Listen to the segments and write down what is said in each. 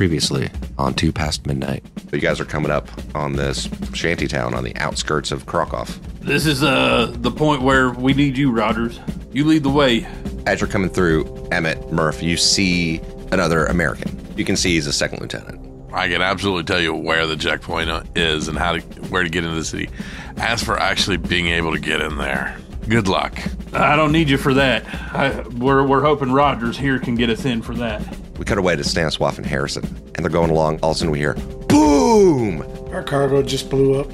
Previously on 2 Past Midnight. You guys are coming up on this shanty town on the outskirts of Krakow. This is the point where we need you, Rogers. You lead the way. As you're coming through, Emmett, Murph, you see another American. You can see he's a second lieutenant. I can absolutely tell you where the checkpoint is and where to get into the city. As for actually being able to get in there, good luck. I don't need you for that. We're hoping Rogers here can get us in for that. We cut away to Stanislav and Harrison, and they're going along. All of a sudden we hear, boom! Our cargo just blew up.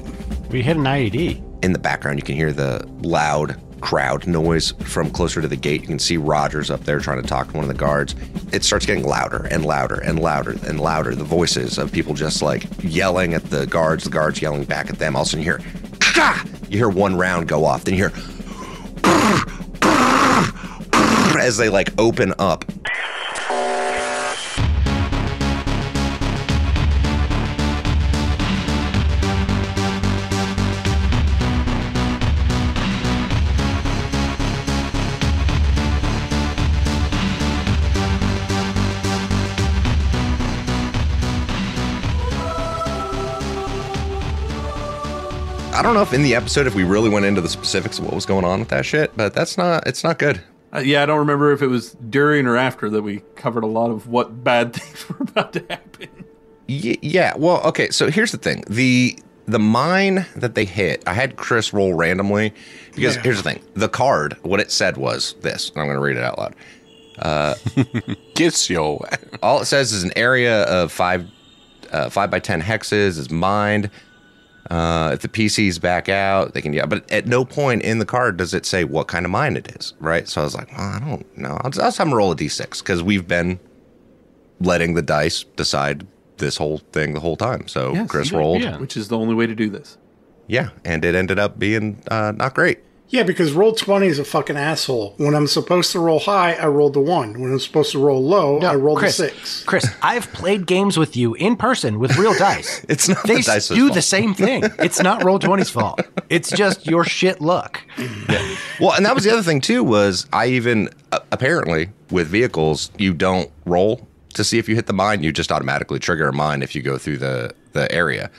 We hit an IED. In the background, you can hear the loud crowd noise from closer to the gate. You can see Rogers up there trying to talk to one of the guards. It starts getting louder and louder and louder and louder. The voices of people just like yelling at the guards yelling back at them. All of a sudden you hear, Kah! You hear one round go off. Then you hear, as they like open up. I don't know if in the episode, if we really went into the specifics of what was going on with that shit, but it's not good. Yeah, I don't remember if it was during or after that we covered a lot of what bad things were about to happen. Yeah, well, okay, so here's the thing. The mine that they hit, I had Chris roll randomly, because here's the thing. The card, what it said was this, and I'm going to read it out loud. Kiss yo. All it says is an area of 5 by 10 hexes is mined. If the PCs back out, they can, but at no point in the card does it say what kind of mine it is, right? So I was like, well, I don't know. I'll just have them roll a d6 because we've been letting the dice decide this whole thing the whole time. So yes, Chris rolled. Yeah. Which is the only way to do this. Yeah, and it ended up being not great. Yeah, because roll 20 is a fucking asshole. When I'm supposed to roll high, I rolled the 1. When I'm supposed to roll low, I rolled the 6. Chris, I've played games with you in person with real dice. It's not they the dice's do fault. The same thing. It's not roll 20's fault. It's just your shit luck. Yeah. Well, and that was the other thing too, was I even apparently with vehicles, you don't roll to see if you hit the mine. You just automatically trigger a mine if you go through the area.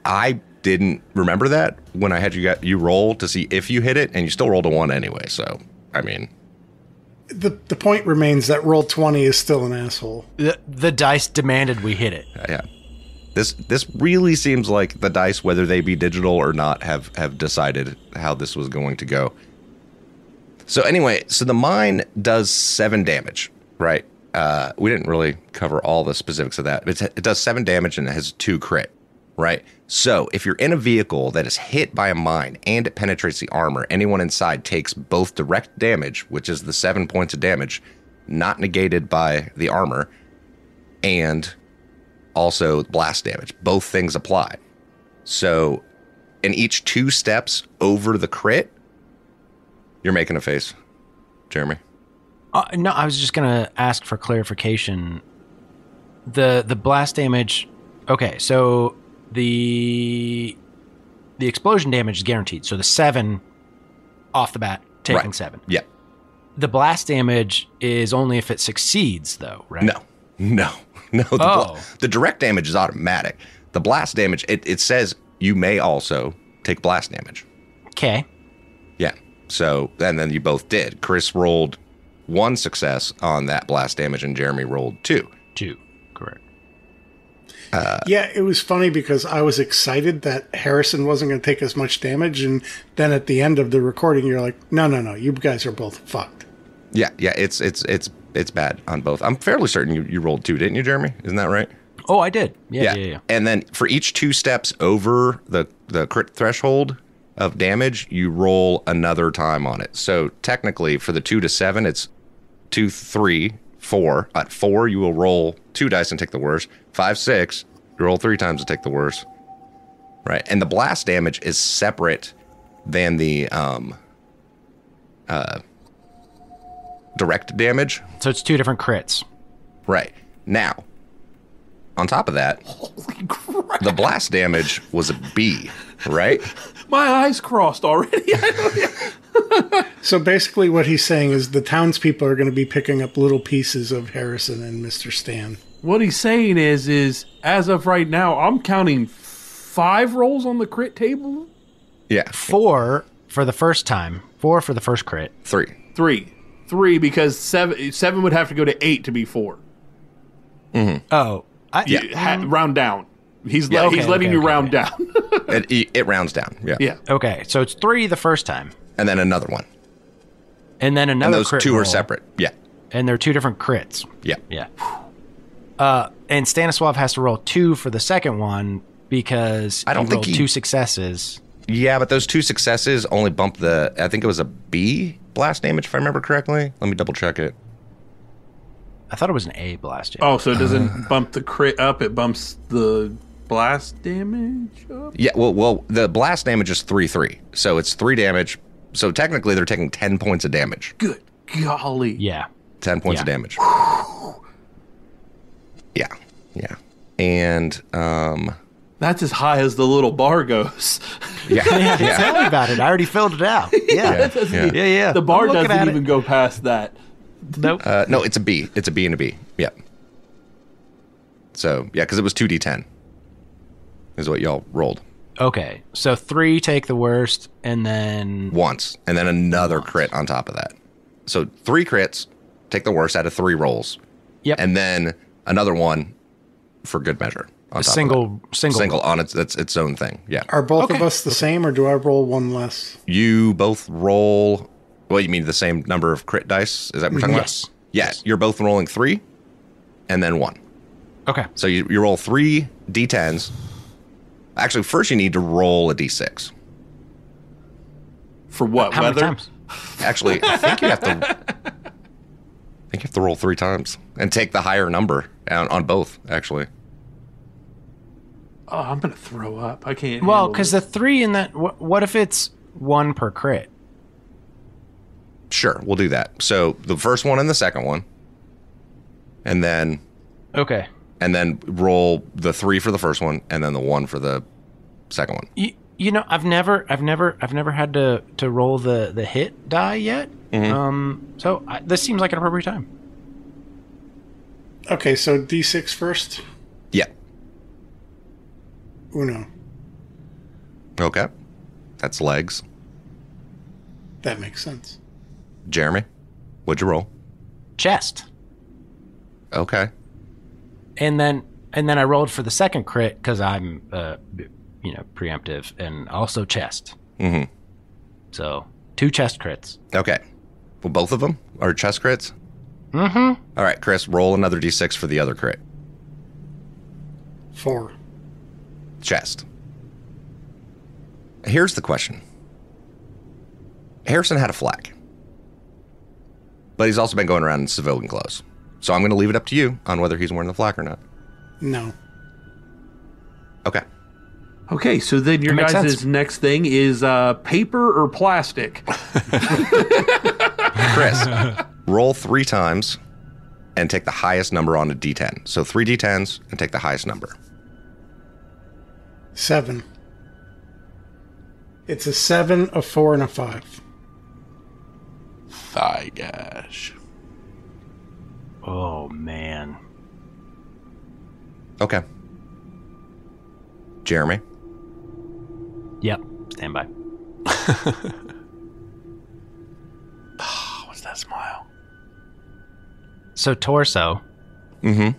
I didn't remember that when I had you roll to see if you hit it, and you still rolled a 1 anyway. So, I mean, the point remains that roll 20 is still an asshole. The dice demanded we hit it. Yeah, this really seems like the dice, whether they be digital or not, have decided how this was going to go. So anyway, so the mine does 7 damage, right? We didn't really cover all the specifics of that. It does 7 damage and it has 2 crit. Right? So if you're in a vehicle that is hit by a mine and it penetrates the armor, anyone inside takes both direct damage, which is the 7 points of damage, not negated by the armor, and also blast damage. Both things apply. So in each 2 steps over the crit, you're making a face, Jeremy. No, I was just going to ask for clarification. The blast damage, okay, so the explosion damage is guaranteed. So the 7 off the bat, taking right. 7. Yeah. The blast damage is only if it succeeds, though, right? No. The direct damage is automatic. The blast damage, it says you may also take blast damage. Okay. Yeah. So, and then you both did. Chris rolled 1 success on that blast damage, and Jeremy rolled 2. 2, correct. Yeah, it was funny because I was excited that Harrison wasn't going to take as much damage, and then at the end of the recording, you're like, no, you guys are both fucked. Yeah, it's bad on both. I'm fairly certain you rolled 2, didn't you, Jeremy? Isn't that right? Oh, I did. Yeah. And then for each 2 steps over the crit threshold of damage, you roll another time on it. So technically, for the 2 to 7, it's 2, 3, 4. At 4, you will roll 2 dice and take the worst. 5, 6, you roll 3 times to take the worst. Right. And the blast damage is separate than the direct damage. So it's 2 different crits. Right. Now, on top of that, the blast damage was a B, right? My eyes crossed already. So basically what he's saying is the townspeople are going to be picking up little pieces of Harrison and Mr. Stan. What he's saying is as of right now, I'm counting 5 rolls on the crit table. Yeah. 4 for the first time. 4 for the first crit. 3. 3 because 7 would have to go to 8 to be 4. Oh, Round down. He's letting you round down. It rounds down. Yeah. Yeah. okay. So it's 3 the first time, And then another one. and then another. And those crit 2 roll, are separate. Yeah. and they're 2 different crits. Yeah. Yeah. And Stanislav has to roll 2 for the second one because I don't he think rolled 2 successes. Yeah, but those 2 successes only bump I think it was a B blast damage, if I remember correctly. Let me double check it. I thought it was an A blast. Oh, so it doesn't bump the crit up; it bumps the blast damage up. Yeah, well, the blast damage is 3/3, so it's 3 damage. So technically, they're taking 10 points of damage. Good golly! Yeah. 10 points of damage. Yeah, and That's as high as the little bar goes. yeah. Tell me about it. I already filled it out. Yeah. Yeah. The bar I'm looking doesn't at even it. go past that. Nope. No, it's a B. It's a B and a B. Yeah. So yeah, because it was 2d10 is what y'all rolled Okay. So 3 take the worst, and then once, and then another crit on top of that. So 3 crits, take the worst out of 3 rolls. Yep. And then another one for good measure. On top of that. Single on its own thing. Yeah. Are both of us the same, or do I roll one less? You both roll. Well, you mean the same number of crit dice? Is that what we're talking Yes. about? Yeah. You're both rolling 3, and then 1. Okay. So you roll 3 d10s. Actually, first you need to roll a d6. For what? How weather? many times? Actually, I think you have to roll 3 times and take the higher number on both. Actually, Oh, I'm gonna throw up. I can't. Well, handle because this. the 3 in that. What if it's 1 per crit? sure, we'll do that. So the first one and the second one, and then Okay. roll the 3 for the first one, and then the 1 for the second one. You know, I've never had to roll the hit die yet. So this seems like an appropriate time. Okay, so D6 first. Yeah. Uno. Okay. That's legs. That makes sense. Jeremy, what'd you roll? Chest. Okay. And then I rolled for the second crit because I'm preemptive, and also chest. Mm-hmm. So 2 chest crits. Okay. Well, both of them are chest crits? Mm-hmm. All right, Chris, roll another d6 for the other crit. 4. Chest. Here's the question. Harrison had a flak, but he's also been going around in civilian clothes. So I'm going to leave it up to you on whether he's wearing the flak or not. No. Okay. Okay, so then your That makes guys' sense. next thing is paper or plastic. Chris, roll 3 times and take the highest number on a d10. So 3 d10s and take the highest number. 7. It's a 7, a 4, and a 5. Thigh gash. Oh man. Okay. Jeremy. Yep. Stand by. What's that smile? So torso. Mm-hmm.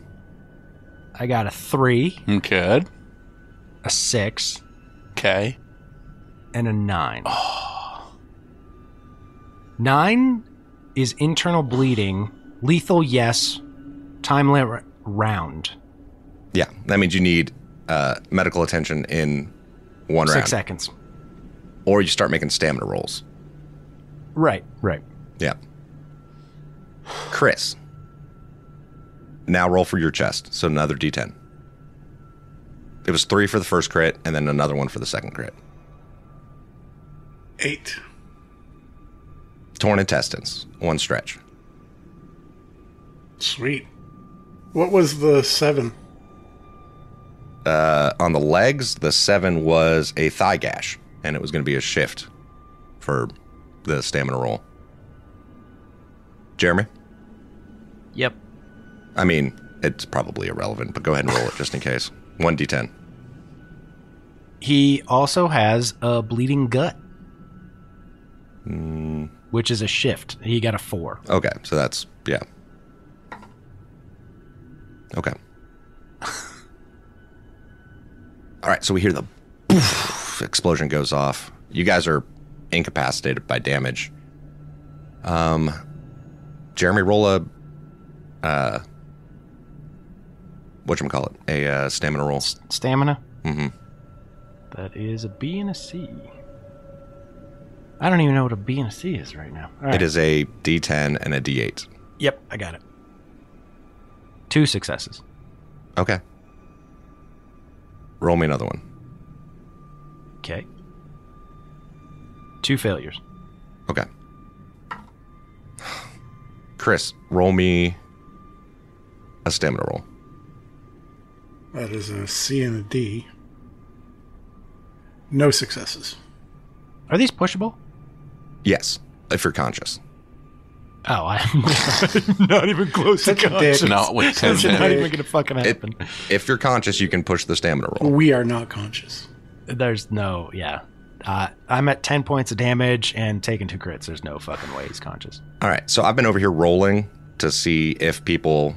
I got a 3, Good. a 6, Okay. and a 9. 9 is internal bleeding, lethal yes, time limit round. Yeah, that means you need medical attention in 1 round. 6 seconds. Or you start making stamina rolls. Right. Yeah. Chris. Now roll for your chest. So another d10. It was 3 for the first crit, and then another 1 for the second crit. 8. Torn intestines. 1 stretch. Sweet. What was the 7? On the legs, the 7 was a thigh gash, and it was going to be a shift for the stamina roll. Jeremy? Yep. I mean, It's probably irrelevant, but go ahead and roll it just in case. 1d10. He also has a bleeding gut, which is a shift. He got a 4. Okay, so that's, yeah. Okay. All right, so we hear the poof, explosion goes off. You guys are incapacitated by damage. Jeremy, roll a, whatchamacallit, a stamina roll. Stamina? Mm-hmm. That is a B and a C. I don't even know what a B and a C is right now. All right. It is a D10 and a D8. Yep, I got it. 2 successes. Okay. Roll me another one. Okay. 2 failures. Okay. Chris, roll me a stamina roll. That is a C and a D. No successes. Are these pushable? Yes, if you're conscious. Oh, I'm not even close to Such a conscious. dick. No, wait, That's not dick. even going to fucking happen. If you're conscious, you can push the stamina roll. We are not conscious. There's no, yeah. I'm at 10 points of damage and taking 2 crits. There's no fucking way he's conscious. All right, so I've been over here rolling to see if people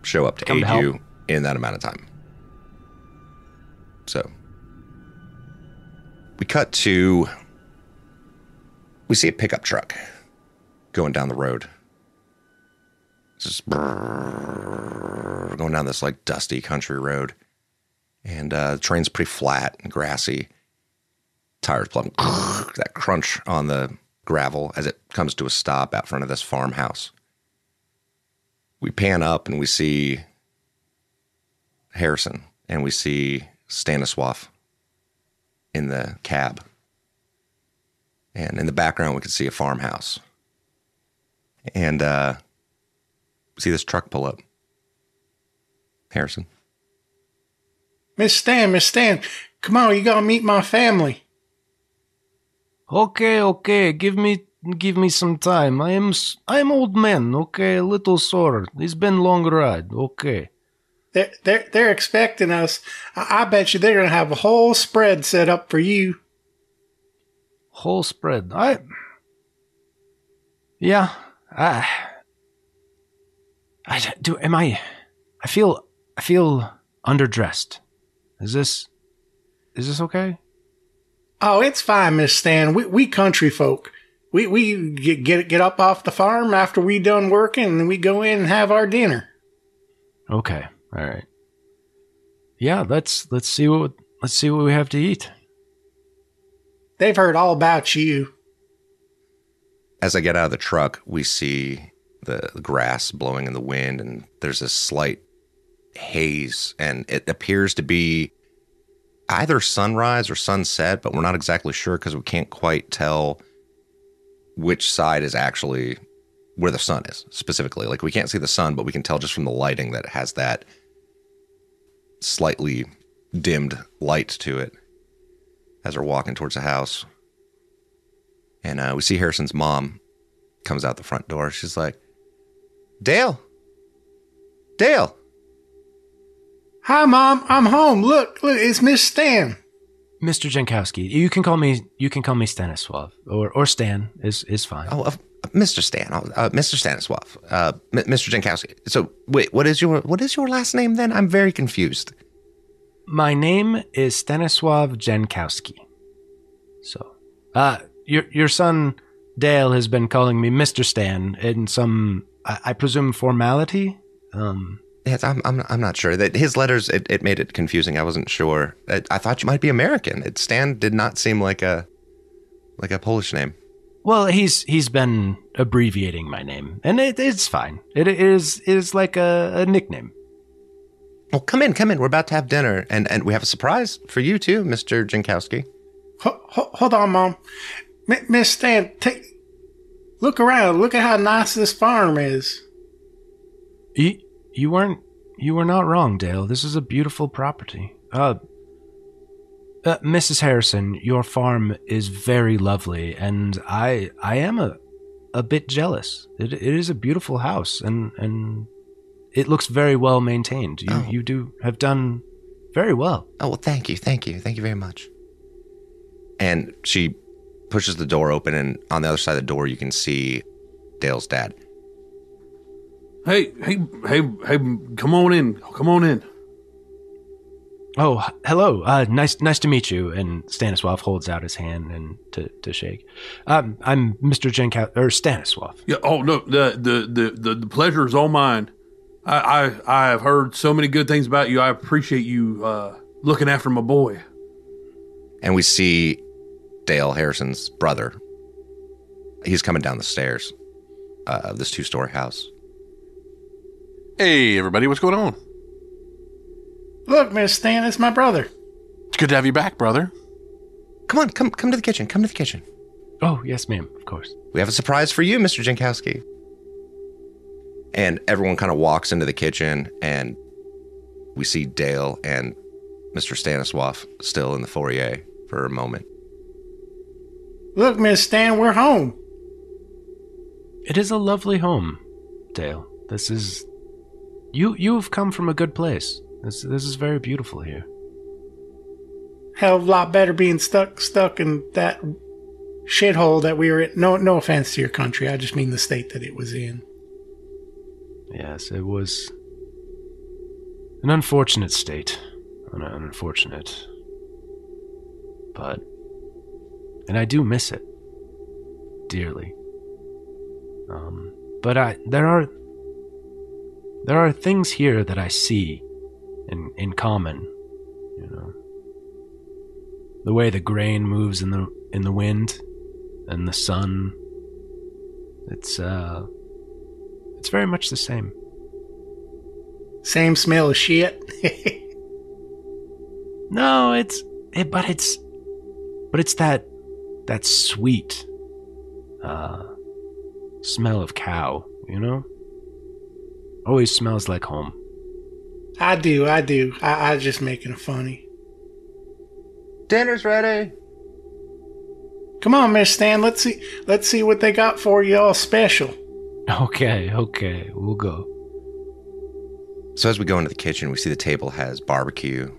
show up to Come aid to help. you in that amount of time. So we cut to, we see a pickup truck going down the road. Just going down this like dusty country road. And the train's pretty flat and grassy. Tires plumb. That crunch on the gravel as it comes to a stop out front of this farmhouse. We pan up and we see Harrison and we see Stanislav in the cab. And in the background, we can see a farmhouse. And we see this truck pull up. Harrison. Miss Stan, come on, you gotta meet my family. Okay, give me some time. I'm old man, okay, a little sore. It's been a long ride, okay. They're expecting us. I bet you they're gonna have a whole spread set up for you. Whole spread. I feel underdressed. Is this okay? Oh, it's fine, Miss Stan. We country folk. We get up off the farm after we done working, and we go in and have our dinner. Okay, all right. Yeah, let's see what we have to eat. They've heard all about you. As I get out of the truck, we see the grass blowing in the wind, and there's this slight haze, and it appears to be either sunrise or sunset, but we're not exactly sure because we can't quite tell which side is actually where the sun is specifically. Like, we can't see the sun, but we can tell just from the lighting that it has that slightly dimmed light to it as we're walking towards the house. And we see Harrison's mom comes out the front door. She's like, Dale. Hi, Mom. I'm home. Look, it's Miss Stan. Mr. Jankowski, you can call me Stanislav, or Stan is fine. Oh, Mr. Stan, Mr. Stanislav, Mr. Jankowski. So wait, what is your last name then? I'm very confused. My name is Stanislav Jankowski. So, your son Dale has been calling me Mr. Stan in some, I presume, formality. Yes, I'm not sure. That his letters, it made it confusing. I wasn't sure. I thought you might be American. Stan did not seem like a Polish name. Well, he's been abbreviating my name, and it's fine. It is like a nickname. Well, come in. We're about to have dinner, and we have a surprise for you too, Mr. Jankowski. Hold on, Mom. Miss Stan, look around. Look at how nice this farm is. You were not wrong, Dale. This is a beautiful property. Mrs. Harrison, your farm is very lovely, and I am a bit jealous. It is a beautiful house, and it looks very well maintained. You do have done very well. Oh, well, thank you very much. And she pushes the door open, and on the other side of the door, you can see Dale's dad. Hey, come on in. Oh, hello. Nice to meet you. And Stanislav holds out his hand and to shake. I'm Mr. Stanislav. Yeah. Oh no, the pleasure is all mine. I have heard so many good things about you. I appreciate you looking after my boy. And we see Dale Harrison's brother. He's coming down the stairs of this 2-story house. Hey, everybody, what's going on? Look, Miss Stan, it's my brother. It's good to have you back, brother. Come on, come to the kitchen. Come to the kitchen. Oh, yes, ma'am. Of course. We have a surprise for you, Mr. Jankowski. And everyone kind of walks into the kitchen, and we see Dale and Mr. Stanislav still in the foyer for a moment. Look, Miss Stan, we're home. It is a lovely home, Dale. This is... You've come from a good place. This is very beautiful here. Hell of a lot better being stuck in that shithole that we were in. No offense to your country. I just mean the state that it was in. Yes, it was an unfortunate state. Unfortunate. And I do miss it dearly. But there are things here that I see in common, you know. The way the grain moves in the wind and the sun. It's very much the same. Same smell of shit. No, but it's that sweet smell of cow, you know? Always smells like home. I do. I just making it funny. Dinner's ready. Come on, Miss Stan. Let's see what they got for you all special. Okay, we'll go. So as we go into the kitchen, we see the table has barbecue.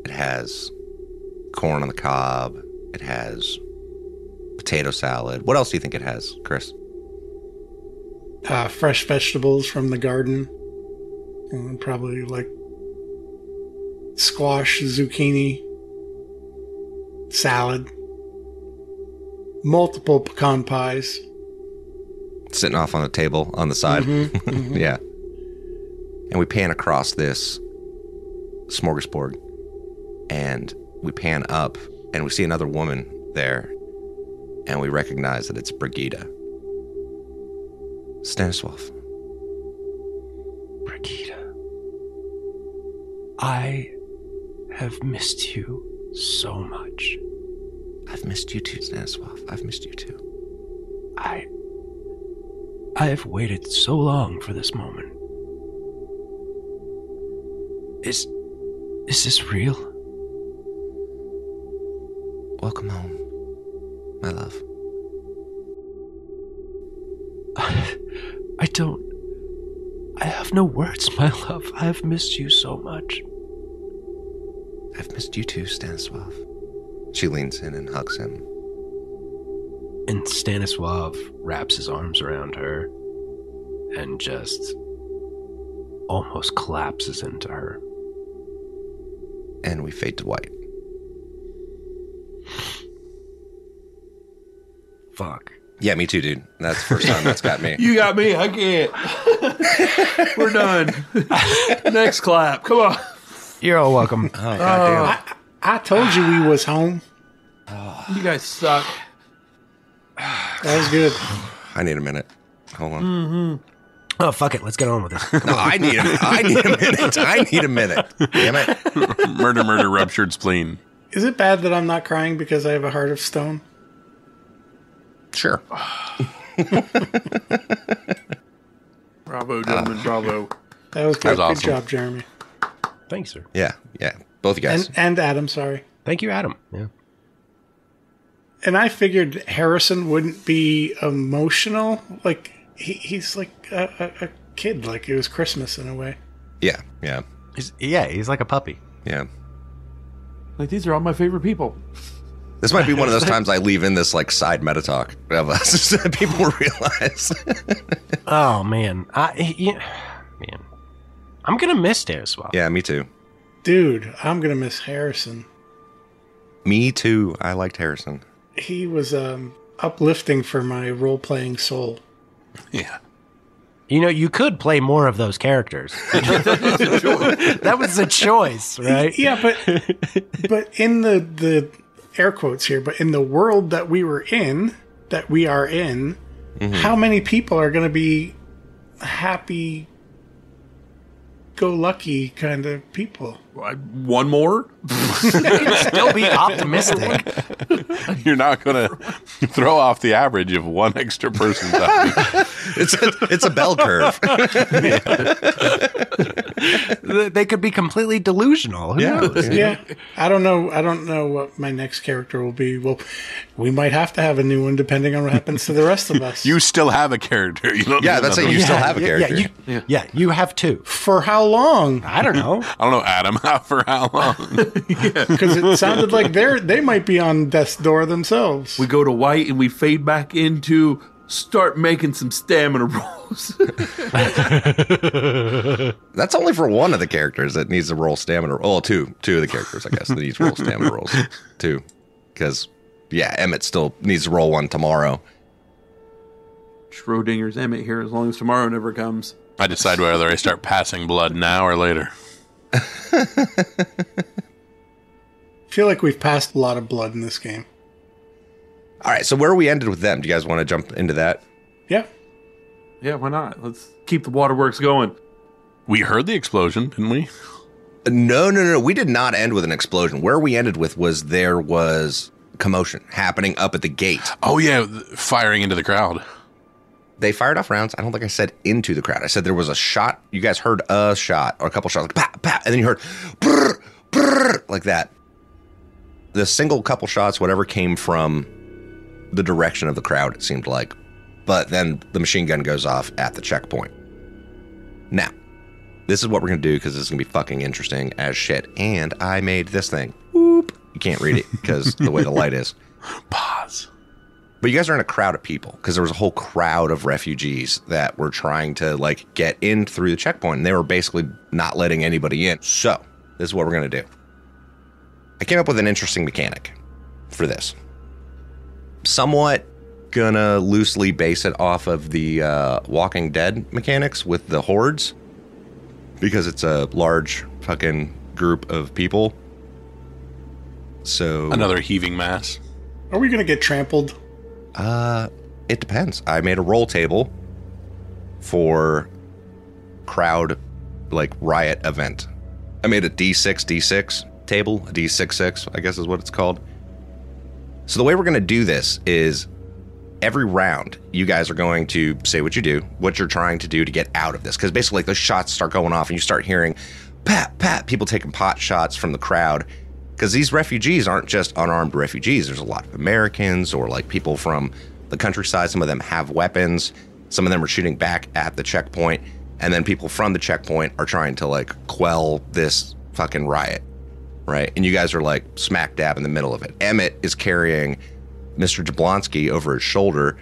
It has corn on the cob. It has potato salad. What else do you think it has, Chris? Fresh vegetables from the garden. Probably like squash, zucchini, salad, multiple pecan pies. Sitting off on a table on the side. Mm-hmm. Yeah. And we pan across this smorgasbord. And we pan up, and we see another woman there. And we recognize that it's Brigida. Stanislav. Brigida. I have missed you so much. I've missed you too, Stanislav. I've missed you too. I have waited so long for this moment. Is this real? Welcome home, my love. I have no words, my love. I have missed you so much. I've missed you too, Stanislav. She leans in and hugs him. And Stanislav wraps his arms around her and just almost collapses into her. And we fade to white. Fuck. Yeah, me too, dude. That's the first time that's got me. You got me. I can't. We're done. Next clap. Come on. You're all welcome. Oh, goddamn. I told you we was home. You guys suck. That was good. I need a minute. Hold on. Oh, fuck it. Let's get on with this. No, I need a minute. I need a minute. Damn it. Murder, ruptured spleen. Is it bad that I'm not crying because I have a heart of stone? Sure. Bravo, gentlemen. Bravo. That was good. That was Good awesome. job, Jeremy. Thanks, sir. Yeah. Both you guys. And Adam, sorry. Thank you, Adam. Yeah. And I figured Harrison wouldn't be emotional. Like, he's like a kid. Like it was Christmas in a way. Yeah. He's like a puppy. Yeah. Like, these are all my favorite people. This might be one of those times I leave in this like side meta talk of us so that people realize. Oh man, I'm gonna miss Dazwell. Yeah, me too. Dude, I'm gonna miss Harrison. Me too. I liked Harrison. He was uplifting for my role-playing soul. Yeah. You know, you could play more of those characters. That was a choice, right? Yeah, but in the air quotes here, but in the world that we are in, how many people are going to be happy go lucky kind of people? One more? Still be optimistic. You're not going to throw off the average of one extra person's happy. It's a bell curve. They could be completely delusional. Who knows? Yeah. I don't know what my next character will be. Well, we might have to have a new one depending on what happens to the rest of us. You still have a charcharacter. You don't Yeah, that's it. You still have a character. Yeah, you have two. For how long? I don't know. I don't know, Adam. For how long? Because it sounded like they might be on death's door themselves. We go to white and we fade back into start making some stamina rolls. That's only for one of the characters that needs to roll stamina. Oh, two of the characters, I guess, that needs to roll stamina rolls. Two. Because, yeah, Emmett still needs to roll one tomorrow. Schrodinger's Emmett here as long as tomorrow never comes. I decide whether I start passing blood now or later. I feel like we've passed a lot of blood in this game. All right, so where we ended with them? Do you guys want to jump into that? Yeah. Yeah, why not? Let's keep the waterworks going. We heard the explosion, didn't we? No. We did not end with an explosion. Where we ended with was there was commotion happening up at the gate. Oh, yeah, firing into the crowd. They fired off rounds. I don't think I said into the crowd. I said there was a shot. You guys heard a shot or a couple shots, like pop, pop, and then you heard brrr, brrr, like that. The single couple shots, whatever came from the direction of the crowd, it seemed like. But then the machine gun goes off at the checkpoint. Now, this is what we're going to do because this is going to be fucking interesting as shit. And I made this thing. Whoop. You can't read it because the way the light is. Pause. But you guys are in a crowd of people because there was a whole crowd of refugees that were trying to like get in through the checkpoint, and they were basically not letting anybody in. So this is what we're going to do. I came up with an interesting mechanic for this. Somewhat gonna loosely base it off of the Walking Dead mechanics with the hordes, because it's a large fucking group of people. So another heaving mass. Are we going to get trampled? It depends. I made a roll table for crowd, like, riot event. I made a D6 table, a D66, I guess is what it's called. So the way we're going to do this is every round, you guys are going to say what you do, what you're trying to do to get out of this. Because basically, like, those shots start going off and you start hearing, pat, pat, people taking pot shots from the crowd. Because these refugees aren't just unarmed refugees. There's a lot of Americans or like people from the countryside. Some of them have weapons. Some of them are shooting back at the checkpoint. And then people from the checkpoint are trying to like quell this fucking riot, right? And you guys are like smack dab in the middle of it. Emmett is carrying Mr. Jablonski over his shoulder.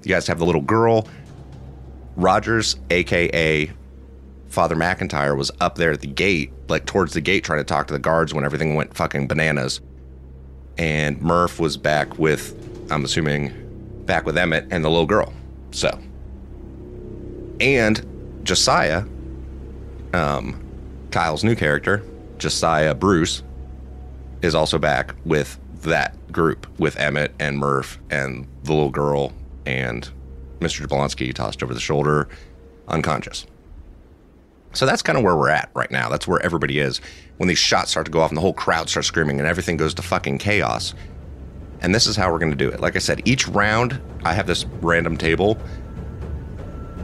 You guys have the little girl. Rogers, a.k.a. Father McIntyre, was up there at the gate, like towards the gate, trying to talk to the guards when everything went fucking bananas. And Murph was back with, I'm assuming, back with Emmett and the little girl. So. And Josiah, Kyle's new character, Josiah Bruce, is also back with that group, with Emmett and Murph and the little girl and Mr. Jablonski tossed over the shoulder, unconscious. So that's kind of where we're at right now. That's where everybody is when these shots start to go off and the whole crowd starts screaming and everything goes to fucking chaos. And this is how we're going to do it. Like I said, each round, I have this random table,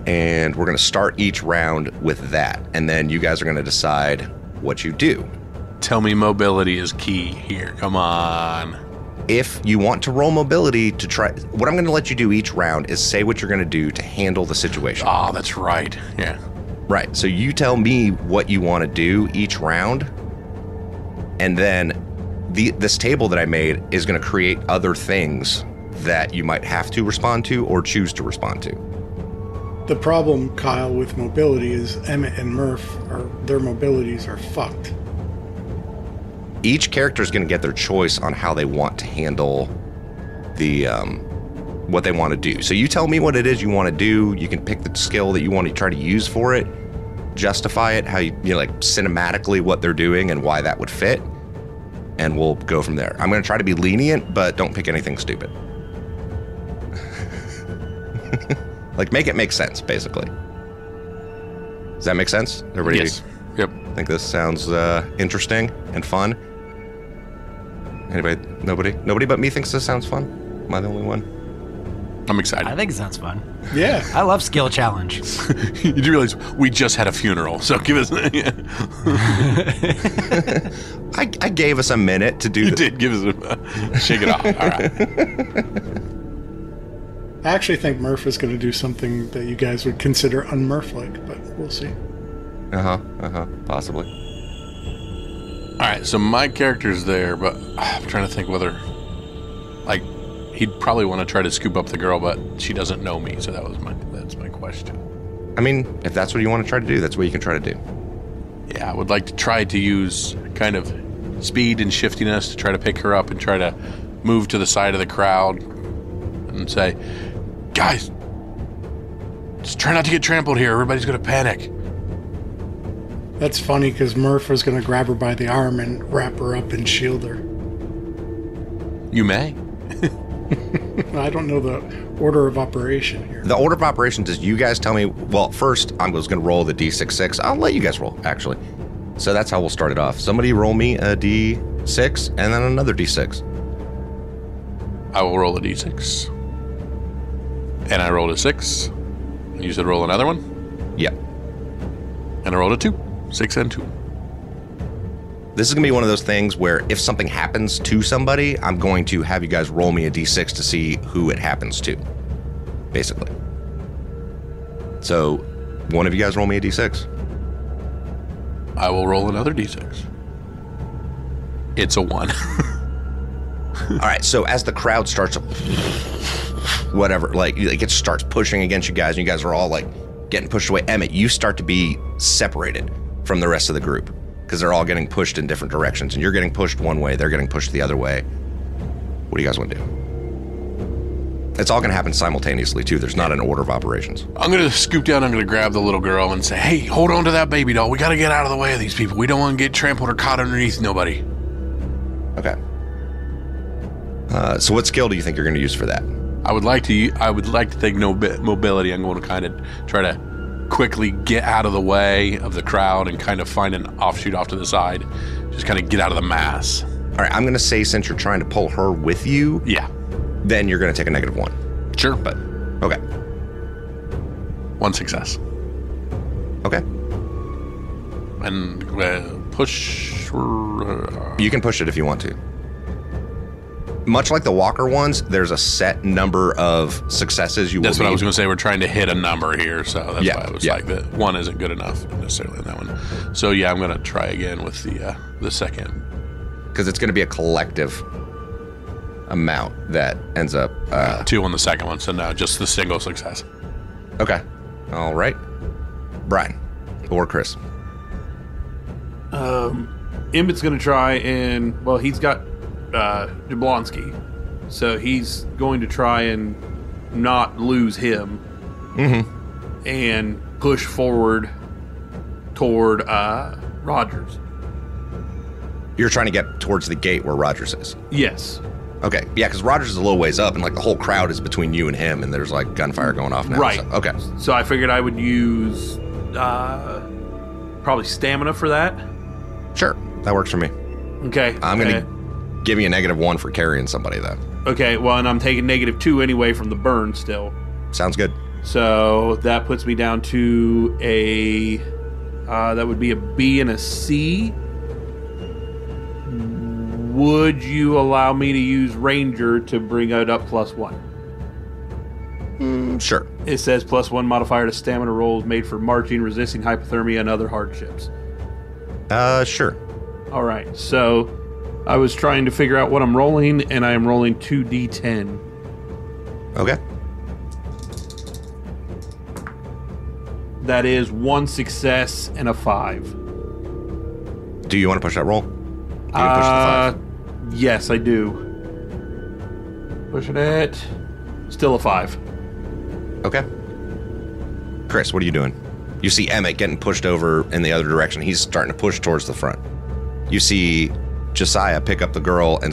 and we're going to start each round with that. And then you guys are going to decide what you do. Tell me mobility is key here. Come on. if you want to roll mobility to try, what I'm going to let you do each round is say what you're going to do to handle the situation. Oh, that's right. Yeah. Right. So you tell me what you want to do each round, and then this table that I made is going to create other things that you might have to respond to or choose to respond to. The problem, Kyle, with mobility is Emmett and Murph, their mobilities are fucked. Each character is going to get their choice on how they want to handle the what they want to do. So you tell me what it is you want to do. You can pick the skill that you want to try to use for it, justify it, how you know, like cinematically what they're doing and why that would fit, and we'll go from there. I'm going to try to be lenient, but don't pick anything stupid. Like, make it make sense, basically. Does that make sense? Everybody? Yes. Yep. Think this sounds interesting and fun? Anybody? Nobody but me thinks this sounds fun? Am I the only one? I'm excited. I think it sounds fun. Yeah. I love skill challenge. You do realize we just had a funeral, so give us. I gave us a minute to do You did give us shake it off. All right. I actually think Murph is going to do something that you guys would consider un-Murph-like, but we'll see. Possibly. All right, so my character's there, but I'm trying to think whether, like, he'd probably want to try to scoop up the girl, but she doesn't know me, so that's my question. I mean, if that's what you want to try to do, that's what you can try to do. Yeah, I would like to try to use kind of speed and shiftiness to try to pick her up and try to move to the side of the crowd and say, guys, just try not to get trampled here. Everybody's going to panic. That's funny because Murph was going to grab her by the arm and wrap her up and shield her. You may. I don't know the order of operation here. The order of operations is you guys tell me, well, first I was going to roll the D6. I'll let you guys roll, actually. So that's how we'll start it off. Somebody roll me a D6 and then another D6. I will roll a d6. And I rolled a 6. And you said roll another one? Yep. And I rolled a 2. 6 and 2. This is going to be one of those things where if something happens to somebody, I'm going to have you guys roll me a D6 to see who it happens to, basically. So, one of you guys roll me a D6. I will roll another d6. It's a 1. All right, so as the crowd starts to whatever, like it starts pushing against you guys, and you guys are all like getting pushed away. Emmett, you start to be separated from the rest of the group because they're all getting pushed in different directions, and you're getting pushed one way, they're getting pushed the other way. What do you guys want to do? It's all going to happen simultaneously, too. There's not an order of operations. I'm going to scoop down, I'm going to grab the little girl and say, hey, hold on to that baby doll. We got to get out of the way of these people. We don't want to get trampled or caught underneath nobody. Okay. So what skill do you think you're going to use for that? I would like to think mobility. I'm going to kind of try to quickly get out of the way of the crowd and kind of find an offshoot off to the side. Just kind of get out of the mass. All right, I'm going to say since you're trying to pull her with you, Yeah. then you're going to take a -1. Sure. But, okay. 1 success. Okay. And push. You can push it if you want to. Much like the walker ones, there's a set number of successes you will That's what I need. was going to say. We're trying to hit a number here, so that's Yeah, why I was yeah. like, that 1 isn't good enough necessarily in that one. So yeah, I'm going to try again with the second. Because it's going to be a collective amount that ends up... 2 on the second one, so no, just the single success. Okay. All right. Brian. Or Chris. Emmett's going to try and, well, he's got Jablonski, so he's going to try and not lose him and push forward toward Rogers. You're trying to get towards the gate where Rogers is. Yes. Okay. Yeah, because Rogers is a little ways up, and like the whole crowd is between you and him, and there's like gunfire going off now. Right. So, okay. So I figured I would use probably stamina for that. Sure. That works for me. Okay. I'm going to give you a -1 for carrying somebody, though. Okay, well, and I'm taking -2 anyway from the burn still. Sounds good. So that puts me down to that would be a B and a C Would you allow me to use Ranger to bring it up +1? Sure. It says +1 modifier to stamina rolls made for marching, resisting hypothermia, and other hardships. Sure. All right, so I was trying to figure out what I'm rolling, and I am rolling 2d10. Okay. That is 1 success and a 5. Do you want to push that roll? You can push the 5. Yes, I do. Pushing it. Still a 5. Okay. Chris, what are you doing? You see Emmett getting pushed over in the other direction. He's starting to push towards the front. You see Josiah pick up the girl and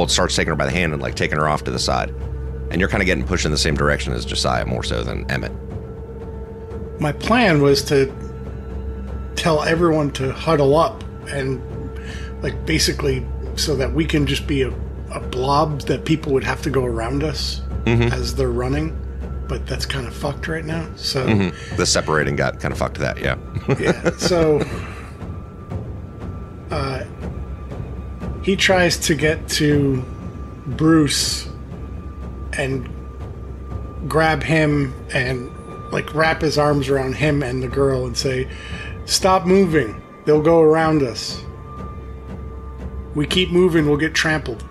starts taking her by the hand and like taking her off to the side. And you're kind of getting pushed in the same direction as Josiah, more so than Emmett. My plan was to tell everyone to huddle up and like basically so that we can just be a blob that people would have to go around us as they're running. But that's kind of fucked right now. So the separating got kind of fucked to that, yeah. Yeah. So he tries to get to Bruce and grab him and like wrap his arms around him and the girl and say, "Stop moving. They'll go around us. We keep moving, we'll get trampled."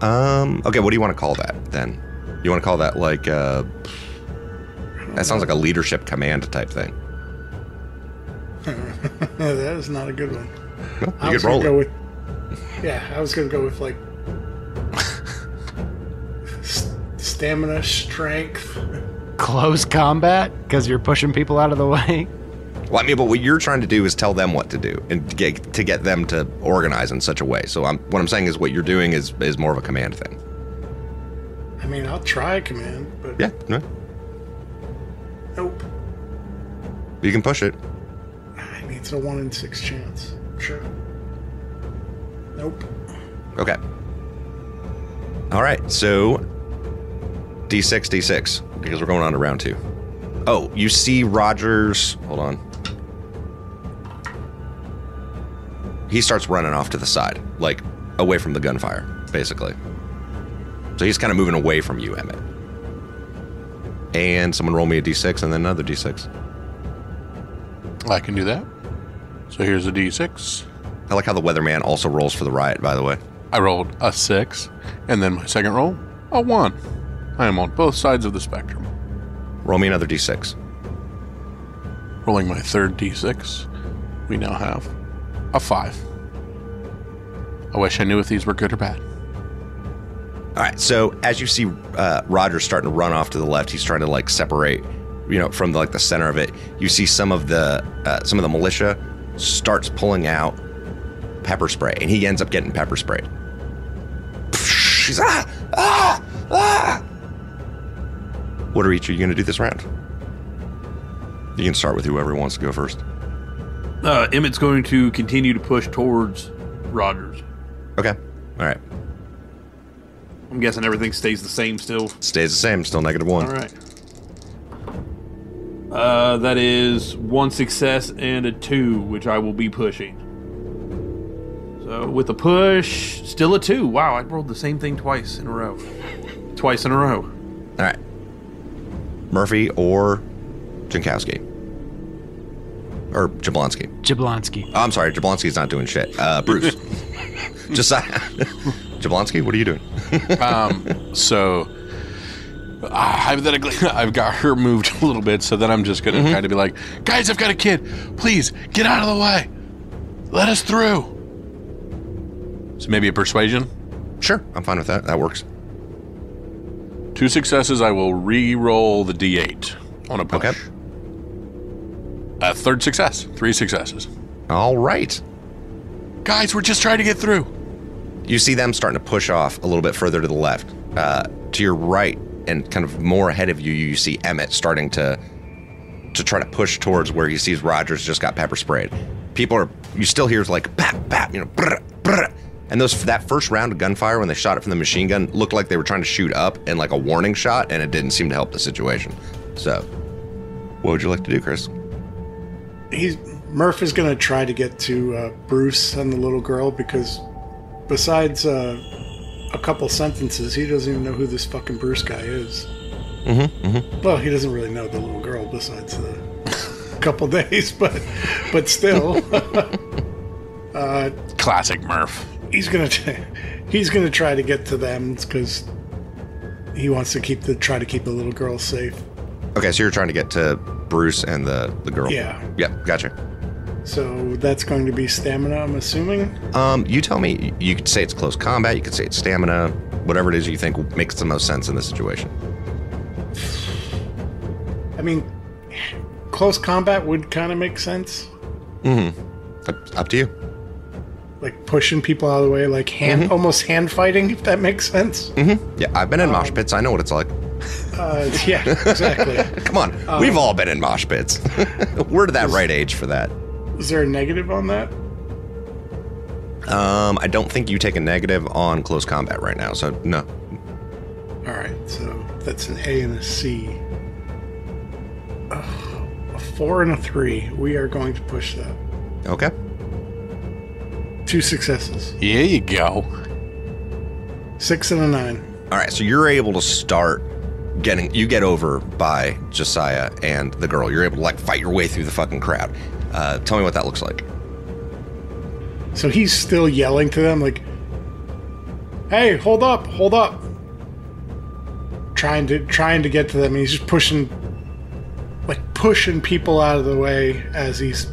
Okay, what do you want to call that then? You want to call that like that sounds like a leadership command type thing. That is not a good one. Well, you could roll it. I was going to go with like stamina, strength. Close combat? Because you're pushing people out of the way? Well, I mean, but what you're trying to do is tell them what to do and to get them to organize in such a way. So what I'm saying is what you're doing is more of a command thing. I mean, I'll try a command, but... Yeah, no. Nope. You can push it. I mean, it's a 1 in 6 chance. Sure. Nope. Okay. All right, so D6, because we're going on to round 2. Oh, you see Rogers... Hold on. He starts running off to the side, like away from the gunfire, basically. So he's kind of moving away from you, Emmett. And someone roll me a D6 and then another D6. I can do that. So here's a D6. I like how the weatherman also rolls for the riot, by the way. I rolled a 6, and then my second roll, a 1. I am on both sides of the spectrum. Roll me another D6. Rolling my third D6, we now have a 5. I wish I knew if these were good or bad. All right, so as you see Roger starting to run off to the left, he's trying to like separate, from like the center of it. You see some of the militia starts pulling out pepper spray, and he ends up getting pepper sprayed. She's What are each of you going to do this round? You can start with whoever wants to go first. Emmett's going to continue to push towards Rogers. Okay, all right. I'm guessing everything stays the same still. Stays the same, still -1. All right. That is 1 success and a 2, which I will be pushing. So with a push, still a 2. Wow, I rolled the same thing twice in a row. Twice in a row. All right. Murphy or Jankowski? Or Jablonski? Jablonski. Oh, I'm sorry, Jablonski's not doing shit. Bruce. Josiah. Jablonski, what are you doing? So hypothetically, I've got her moved a little bit, so then I'm just going to kind of be like, guys, I've got a kid. Please, get out of the way. Let us through. So maybe a persuasion? Sure, I'm fine with that. That works. 2 successes, I will re-roll the D8 on a push. Okay. A third success. 3 successes. All right. Guys, we're just trying to get through. You see them starting to push off a little bit further to the left. To your right, and kind of more ahead of you, you see Emmett starting to try to push towards where he sees Rogers just got pepper sprayed. You still hear like, bap, bap, brr, brr. And that first round of gunfire, when they shot it from the machine gun, looked like they were trying to shoot up in like a warning shot, and it didn't seem to help the situation. So, what would you like to do, Chris? Murph is going to try to get to Bruce and the little girl because besides a couple sentences, he doesn't even know who this fucking Bruce guy is. Well, he doesn't really know the little girl besides the couple days, but still. Classic Murph. He's gonna try to get to them because he wants to try to keep the little girl safe. Okay, so you're trying to get to Bruce and the girl. Yeah. Yep, gotcha. So that's going to be stamina, I'm assuming? You tell me. You could say it's close combat, you could say it's stamina, whatever it is you think makes the most sense in this situation. I mean, close combat would kind of make sense. Up to you. Like pushing people out of the way, like almost hand fighting, if that makes sense. Yeah, I've been in mosh pits. I know what it's like. Yeah, exactly. Come on, we've all been in mosh pits. We're to that right age for that. Is there a negative on that? I don't think you take a negative on close combat right now, so no. All right, so that's an A and a C. A 4 and a 3. We are going to push that. Okay. 2 successes. Here you go. 6 and a 9. All right, so you're able to start you get over by Josiah and the girl. You're able to like fight your way through the fucking crowd. Tell me what that looks like. So he's still yelling to them like, "Hey, hold up, hold up!" Trying to get to them. He's just pushing people out of the way as he's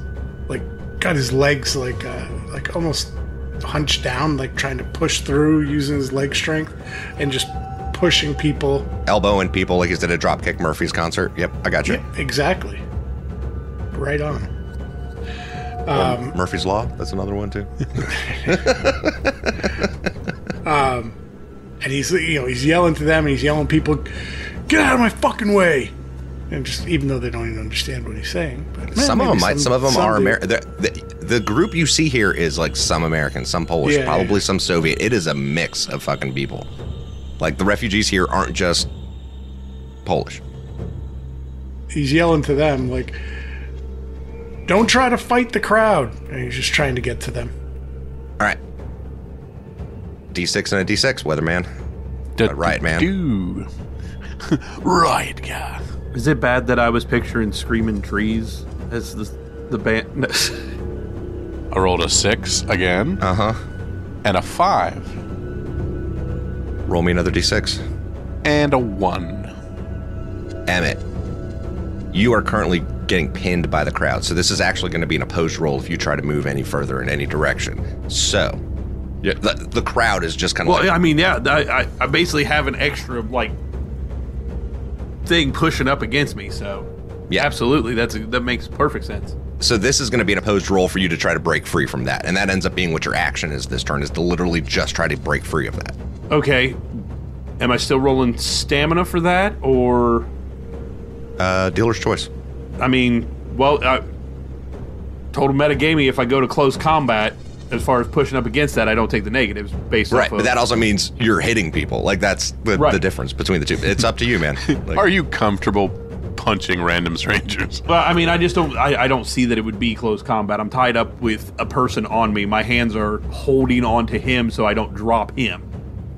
like got his legs like almost hunched down, like trying to push through using his leg strength and just pushing people, elbowing people like he's at a Dropkick Murphys concert. Yep, I got you. Yeah, exactly. Right on. Murphy's Law. That's another one too. And he's yelling to them, and he's yelling people, "Get out of my fucking way!" And just even though they don't even understand what he's saying, but some of them might. Some of them are American. The group you see here is like some American, some Polish, probably some Soviet. It is a mix of fucking people. Like the refugees here aren't just Polish. He's yelling to them like, "Don't try to fight the crowd," and he's just trying to get to them. All right. D6 and a D6, weatherman. Riot man. Riot guy. Is it bad that I was picturing Screaming Trees as the band? I rolled a 6 again. And a 5. Roll me another D6. And a 1. Emmett, you are currently getting pinned by the crowd, so this is actually going to be an opposed roll if you try to move any further in any direction. So, yeah, the crowd is just kind of I mean, yeah, I basically have an extra, like, thing pushing up against me, so yeah, absolutely, that makes perfect sense. So this is going to be an opposed roll for you to try to break free from that, and that ends up being what your action is this turn, is to literally just try to break free of that. Okay, am I still rolling stamina for that, or dealer's choice? I mean, well, total metagaming, if I go to close combat, as far as pushing up against that, I don't take the negatives based off of... Right, but that also means you're hitting people. Like, that's the difference between the two. It's up to you, man. Like, are you comfortable punching random strangers? Well, I mean, I just don't... I don't see that it would be close combat. I'm tied up with a person on me. My hands are holding on to him so I don't drop him.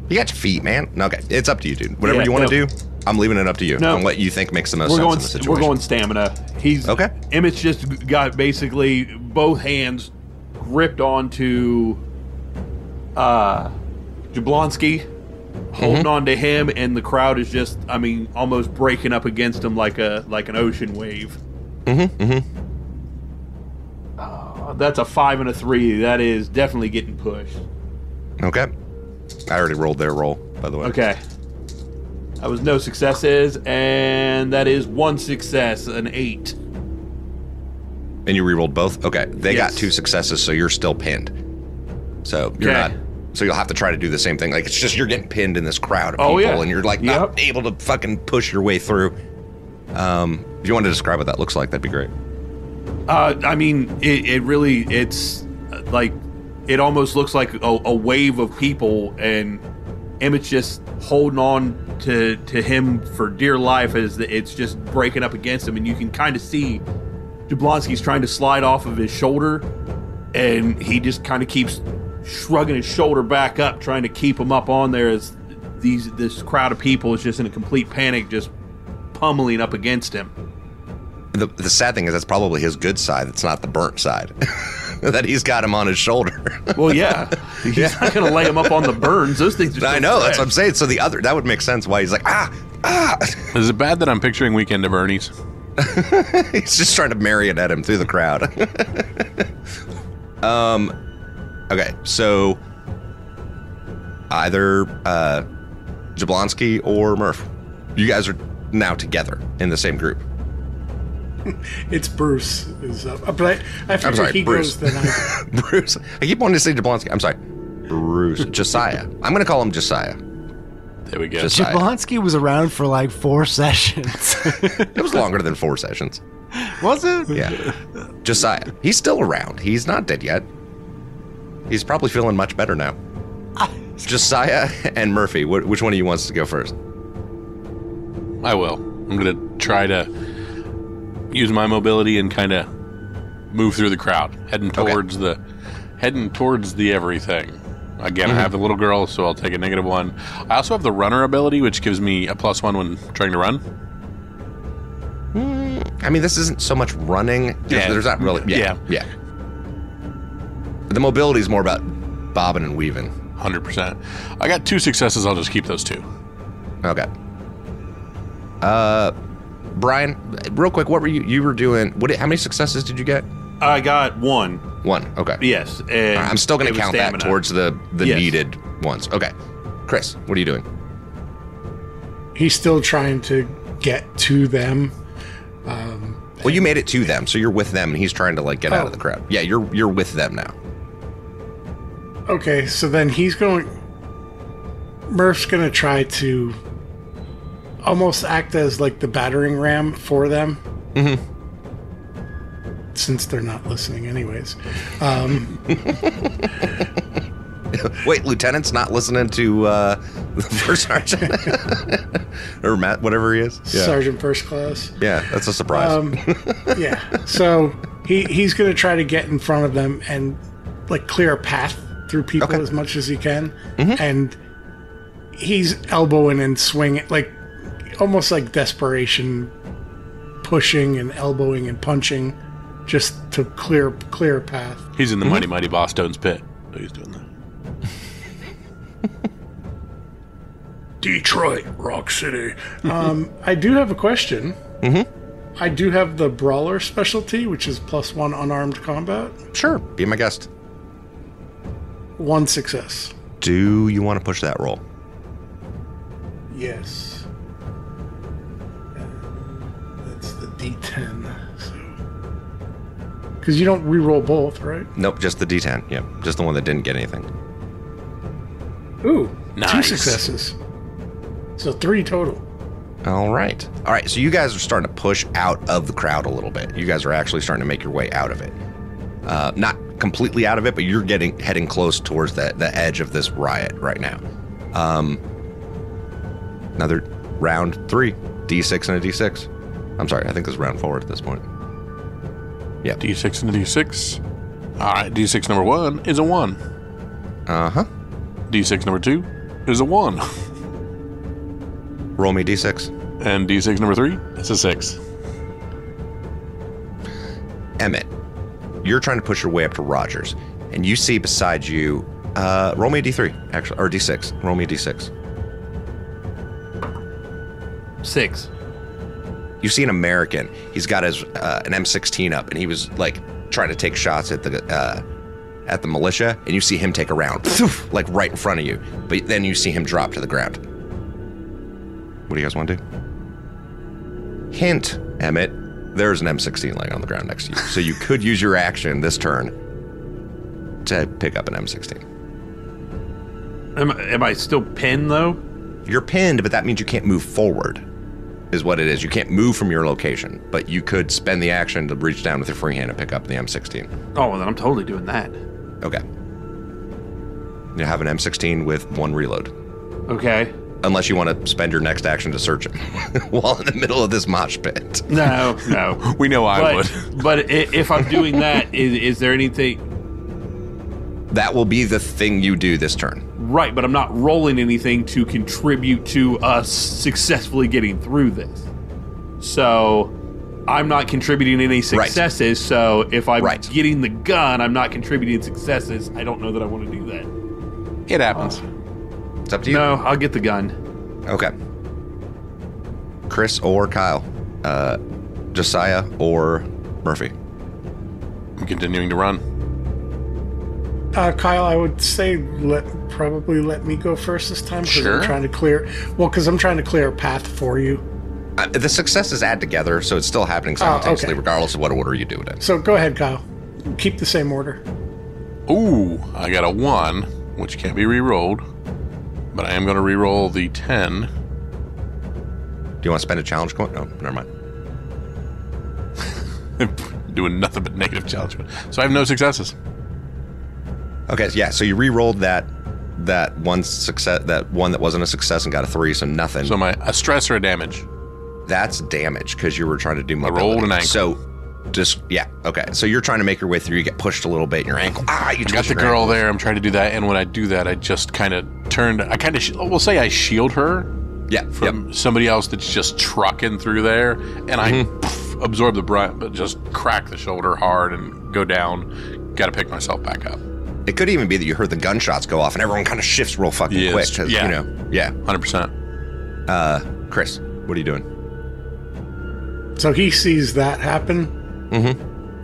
You got your feet, man. Okay, it's up to you, dude. Whatever you want to do, I'm leaving it up to you. No. And what you think makes the most sense in the situation. We're going stamina. Okay. Emmett's just got basically both hands gripped onto Jablonski, holding on to him, and the crowd is just, I mean, almost breaking up against him like an ocean wave. That's a 5 and a 3. That is definitely getting pushed. Okay. I already rolled their roll, by the way. Okay. That was no successes, and that is 1 success, an 8. And you re-rolled both? Okay. They Yes. got 2 successes, so you're still pinned. So you're not... So you'll have to try to do the same thing. Like, it's just you're getting pinned in this crowd of people, and you're, like, not able to fucking push your way through. If you want to describe what that looks like, that'd be great. I mean, it really, it's, like, it almost looks like a wave of people, and Emmett's just holding on to him for dear life as it's just breaking up against him, and you can kind of see Jablonski's trying to slide off of his shoulder, and he just kind of keeps shrugging his shoulder back up, trying to keep him up on there as this crowd of people is just in a complete panic, just pummeling up against him. The sad thing is that's probably his good side. It's not the burnt side. That he's got him on his shoulder. Well, yeah. He's not going to lay him up on the burns. Those things are I know, that's what I'm saying. So that would make sense why he's like, ah. Is it bad that I'm picturing Weekend at Bernie's? He's just trying to marionette him through the crowd. Okay, so either Jablonski or Murph, you guys are now together in the same group. It's Bruce is up. But I figure he Bruce. goes then I... Bruce. I keep wanting to say Jablonski. I'm sorry. Bruce. Josiah. I'm going to call him Josiah. There we go. Josiah. Jablonski was around for like 4 sessions. It was longer than 4 sessions. Was it? Yeah. Josiah. He's still around. He's not dead yet. He's probably feeling much better now. Josiah and Murphy. Which one of you wants to go first? I will. I'm going to try to use my mobility and kind of move through the crowd, heading towards the everything. Again, I have the little girl, so I'll take a -1. I also have the runner ability, which gives me a +1 when trying to run. I mean, this isn't so much running. There's not really. Yeah. The mobility is more about bobbing and weaving. 100%. I got 2 successes. I'll just keep those 2. Okay. Brian, real quick, what were you were doing? How many successes did you get? I got 1. 1. Okay. Yes. And I'm still going to count that towards the Yes. needed ones. Okay. Chris, what are you doing? He's still trying to get to them. Well, you made it to them, so you're with them, and he's trying to get out of the crowd. Yeah, you're with them now. Okay, so then Murph's going to try to almost act as the battering ram for them. Mm-hmm. Since they're not listening anyways. Wait, Lieutenant's not listening to the first sergeant? Or Matt, whatever he is? Yeah. Sergeant First Class. Yeah, that's a surprise. Yeah, so he's going to try to get in front of them and clear a path through people as much as he can. Mm-hmm. And he's elbowing and swinging, almost like desperation, pushing and elbowing and punching just to clear a path. He's in the Mighty Mighty Boss Stone's pit. So he's doing that. Detroit, Rock City. I do have a question. Mm-hmm. I do have the Brawler specialty, which is +1 unarmed combat. Sure, be my guest. 1 success. Do you want to push that roll? Yes. That's the D10. Because you don't re-roll both, right? Nope, just the D10. Yep, just the one that didn't get anything. Ooh, nice. 2 successes. So 3 total. All right, so you guys are starting to push out of the crowd a little bit. You guys are actually starting to make your way out of it. Not completely out of it, but you're heading close towards the edge of this riot right now. Another round 3, D6 and a D6. I'm sorry, I think this is round 4 at this point. Yeah. D6 and a D6. All right, D6 number 1 is a 1. Uh-huh. D6 number 2 is a 1. Roll me D6. And D6 number 3, that's a 6. Emmett, you're trying to push your way up to Rogers, and you see beside you, roll me a D3, actually, or D6. Roll me a D6. 6. You see an American. He's got his an M16 up, and he was trying to take shots at the militia, and you see him take a round, right in front of you. But then you see him drop to the ground. What do you guys want to do? Hint, Emmett. There's an M16 laying on the ground next to you, so you could use your action this turn to pick up an M16. Am I still pinned though? You're pinned, but that means you can't move forward. Is what it is. You can't move from your location, but you could spend the action to reach down with your free hand and pick up the M16. Oh, well, then I'm totally doing that. Okay. You have an M16 with 1 reload. Okay. Unless you want to spend your next action to search him while in the middle of this mosh pit. No. We know I would. But if I'm doing that, is there anything... That will be the thing you do this turn. Right, but I'm not rolling anything to contribute to us successfully getting through this. So I'm not contributing any successes. Right. So if I'm getting the gun, I'm not contributing successes. I don't know that I want to do that. It happens. It's up to you. No, I'll get the gun. Okay. Chris or Kyle. Josiah or Murphy. I'm continuing to run. Kyle, I would say probably let me go first this time. Sure. I'm trying to clear a path for you. The successes add together, so it's still happening simultaneously, regardless of what order you do it in. So go ahead, Kyle. Keep the same order. Ooh, I got a 1, which can't be re-rolled, but I am going to re-roll the 10. Do you want to spend a challenge point? No, never mind. Doing nothing but negative challenge. So I have no successes. Okay, yeah, so you re-rolled that one success, that one that wasn't a success and got a 3, so nothing. So a stress or a damage? That's damage, because you were trying to do mobility. I rolled an ankle. So, okay. So you're trying to make your way through, you get pushed a little bit in your ankle. You got the girl there, I'm trying to do that, and when I do that, I just kind of turned, we'll say I shield her from somebody else that's just trucking through there, and I absorb the brunt, but just crack the shoulder hard and go down. Got to pick myself back up. It could even be that you heard the gunshots go off and everyone kind of shifts real fucking quick. 100%. Chris, what are you doing? So he sees that happen,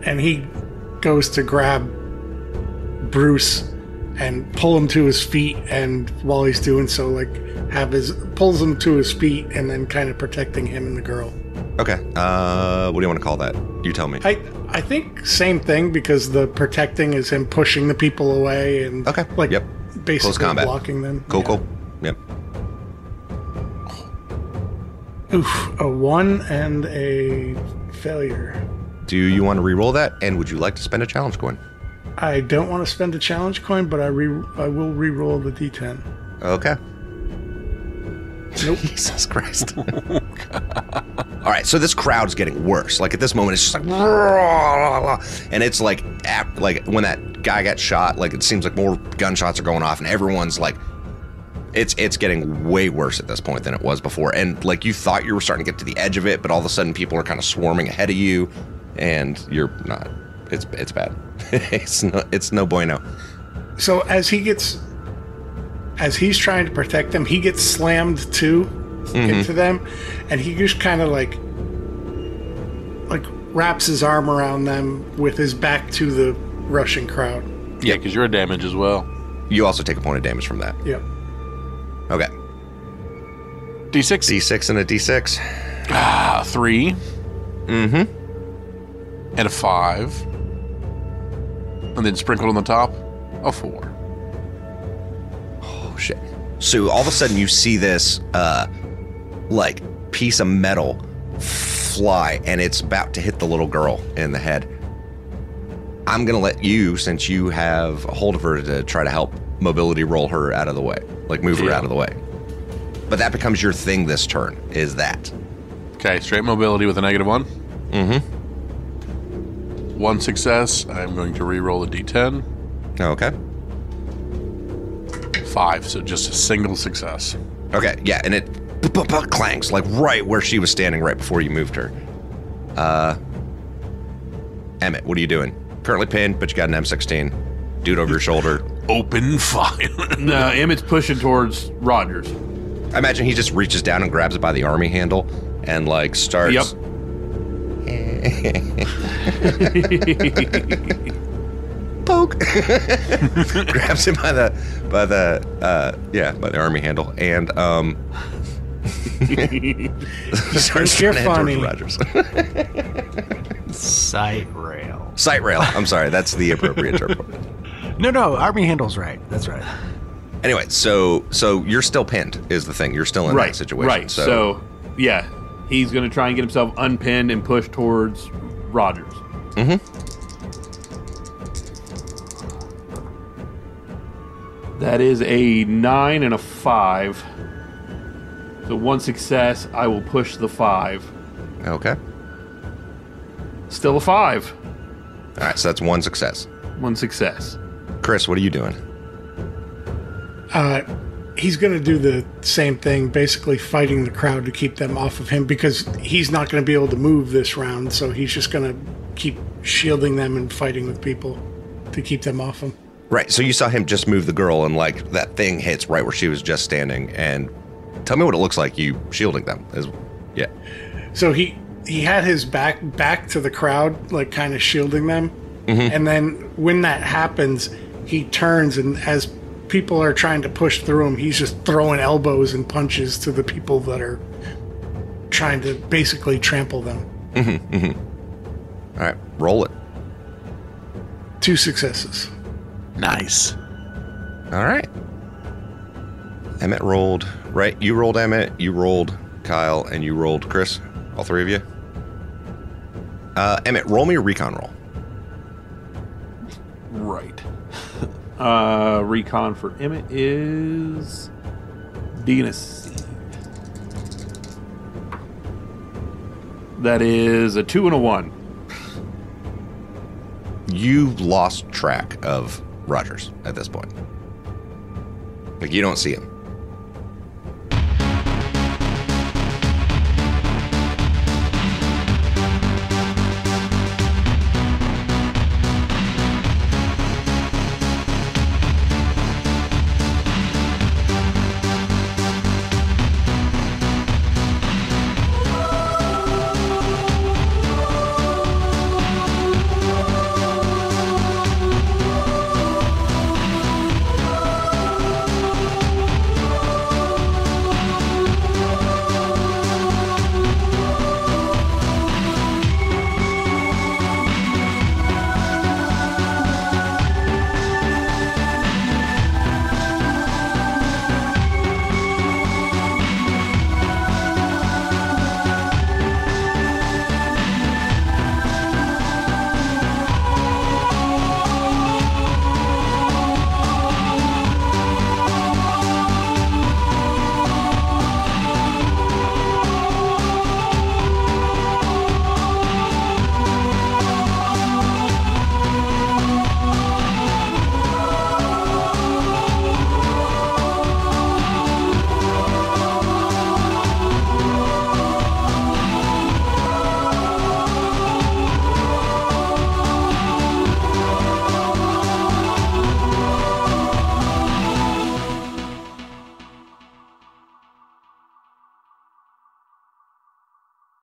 and he goes to grab Bruce and pull him to his feet, and while he's doing so, pulls him to his feet and then kind of protecting him and the girl. Okay. What do you want to call that? You tell me. I think same thing, because the protecting is him pushing the people away and basically close combat. Blocking them. Cool. Yep. Oof, a 1 and a failure. Do you want to re-roll that? And would you like to spend a challenge coin? I don't want to spend a challenge coin, but I will re-roll the D10. Okay. Nope. Jesus Christ. All right, so this crowd's getting worse. Like at this moment, it's just like, and it's like when that guy got shot, like it seems like more gunshots are going off, and everyone's like, it's getting way worse at this point than it was before. And like you thought you were starting to get to the edge of it, but all of a sudden people are kind of swarming ahead of you, and you're not. It's bad. it's no bueno. So as he's trying to protect them, he gets slammed too into them, and he just kind of like wraps his arm around them with his back to the rushing crowd. Yeah, because you're a damage as well. You also take a point of damage from that. Yep. Okay. D6? D6 and a D6. 3. And a 5. And then sprinkled on the top, a 4. Oh, shit. So all of a sudden you see this, piece of metal fly, and it's about to hit the little girl in the head. I'm going to let you, since you have a hold of her, to try to help mobility roll her out of the way. Move her out of the way. But that becomes your thing this turn, is that. Okay, straight mobility with a -1. 1 success. I'm going to re-roll a D10. Okay. 5, so just a single success. Okay, yeah, and it clangs, right where she was standing right before you moved her. Emmett, what are you doing? Currently pinned, but you got an M16. Dude over your shoulder. Open fire. No, Emmett's pushing towards Rogers. I imagine he just reaches down and grabs it by the army handle and starts. Yep. Poke. Grabs him by the army handle and starts You're running funny. towards Rogers. Sight rail. Sight rail. I'm sorry, that's the appropriate term. No, army handle's right. That's right. Anyway, so you're still pinned is the thing. You're still in that situation. Right. So yeah, he's going to try and get himself unpinned and push towards Rogers. That is a 9 and a 5. So 1 success, I will push the 5. Okay. Still a 5. All right, so that's 1 success. 1 success. Chris, what are you doing? He's going to do the same thing, basically fighting the crowd to keep them off of him because he's not going to be able to move this round. So he's just going to keep shielding them and fighting with people to keep them off him. Right. So you saw him just move the girl, and like that thing hits right where she was just standing. And tell me what it looks like you shielding them. Yeah. So he had his back to the crowd, like kind of shielding them. Mm-hmm. And then when that happens, he turns, and as people are trying to push through him, he's just throwing elbows and punches to the people that are trying to basically trample them. Mm-hmm, mm-hmm. All right, roll it. 2 successes. Nice. All right. Emmett rolled, right? You rolled Emmett, you rolled Kyle, and you rolled Chris. All 3 of you. Emmett, roll me a recon roll. Right. Recon for Emmett is D&C. That is a 2 and a 1. You've lost track of Rogers at this point. Like, you don't see him.